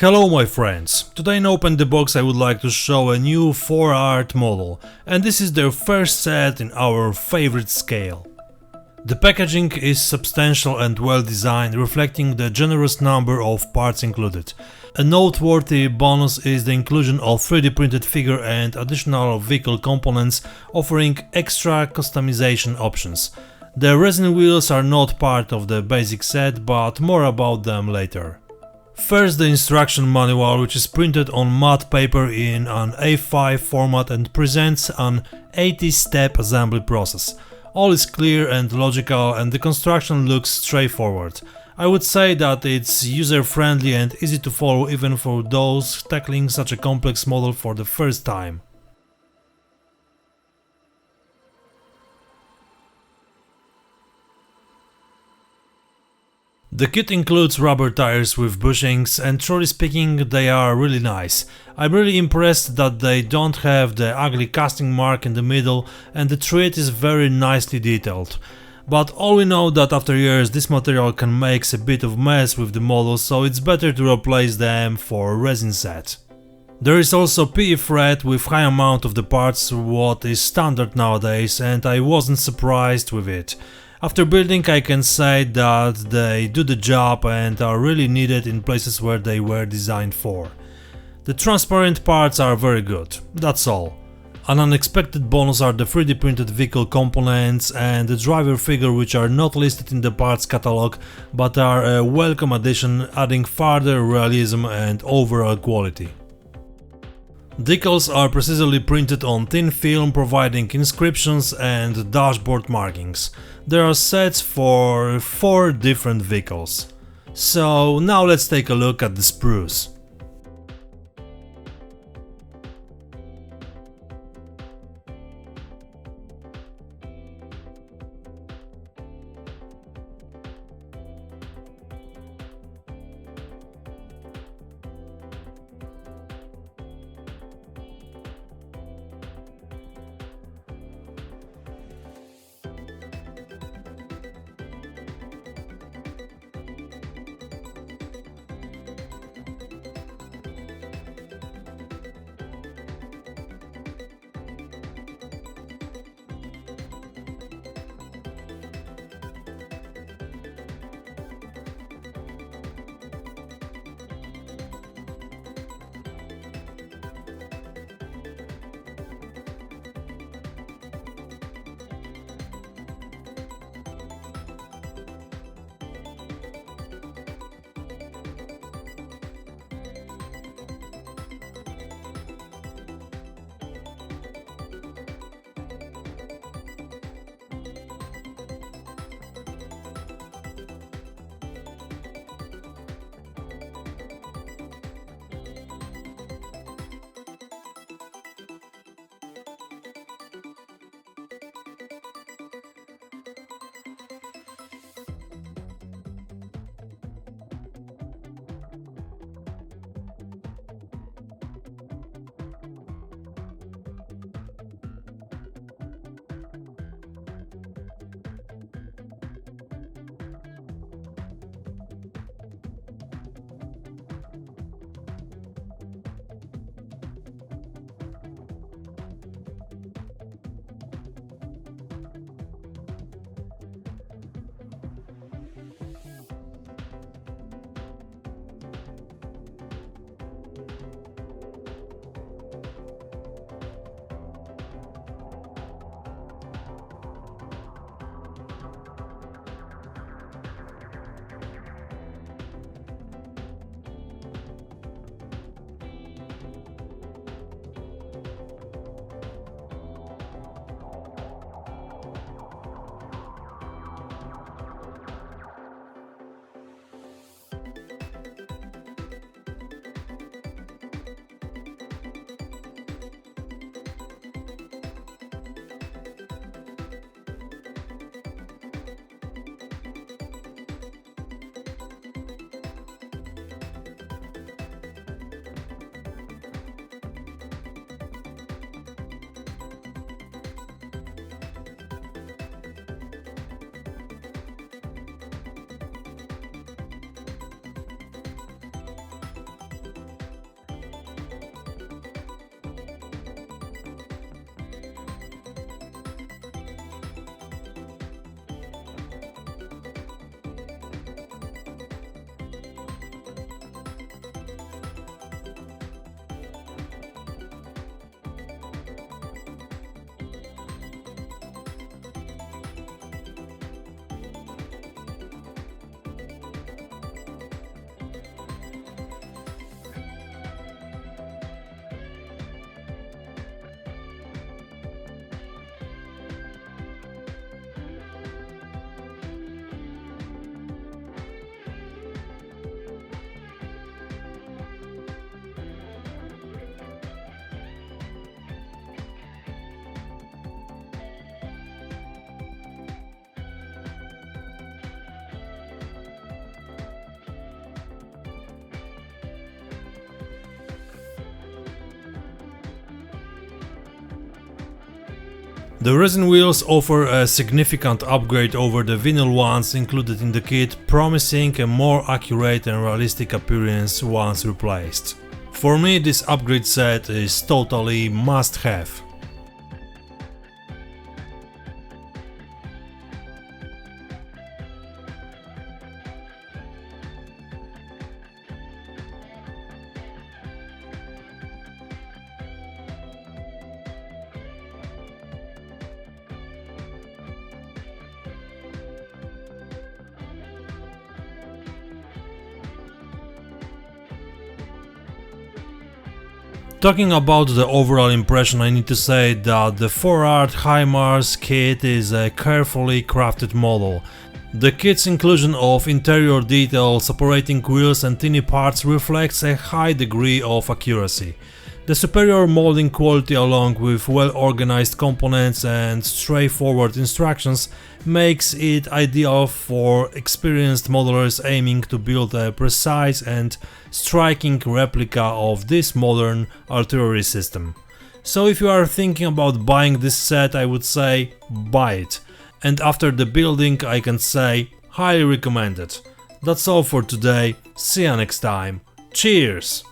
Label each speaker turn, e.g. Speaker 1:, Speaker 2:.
Speaker 1: Hello my friends, today in Open the Box I would like to show a new Foreart model, and this is their first set in our favorite scale. The packaging is substantial and well designed, reflecting the generous number of parts included. A noteworthy bonus is the inclusion of 3D printed figure and additional vehicle components, offering extra customization options. The resin wheels are not part of the basic set, but more about them later. First, the instruction manual, which is printed on matte paper in an A5 format and presents an 80-step assembly process. All is clear and logical, and the construction looks straightforward. I would say that it's user-friendly and easy to follow even for those tackling such a complex model for the first time. The kit includes rubber tires with bushings, and truly speaking they are really nice. I'm really impressed that they don't have the ugly casting mark in the middle, and the tread is very nicely detailed. But all we know that after years this material can make a bit of mess with the model, so it's better to replace them for a resin set. There is also PE thread with high amount of the parts, what is standard nowadays, and I wasn't surprised with it. After building, I can say that they do the job and are really needed in places where they were designed for. The transparent parts are very good, that's all. An unexpected bonus are the 3D printed vehicle components and the driver figure, which are not listed in the parts catalog but are a welcome addition, adding further realism and overall quality. Decals are precisely printed on thin film, providing inscriptions and dashboard markings. There are sets for 4 different vehicles. So now let's take a look at the sprues. The resin wheels offer a significant upgrade over the vinyl ones included in the kit, promising a more accurate and realistic appearance once replaced. For me, this upgrade set is totally must-have. Talking about the overall impression, I need to say that the Foreart Himars kit is a carefully crafted model. The kit's inclusion of interior details, operating wheels and tiny parts reflects a high degree of accuracy. The superior molding quality along with well-organized components and straightforward instructions makes it ideal for experienced modelers aiming to build a precise and striking replica of this modern artillery system. So if you are thinking about buying this set, I would say buy it. And after the building, I can say highly recommend it. That's all for today, see you next time, cheers!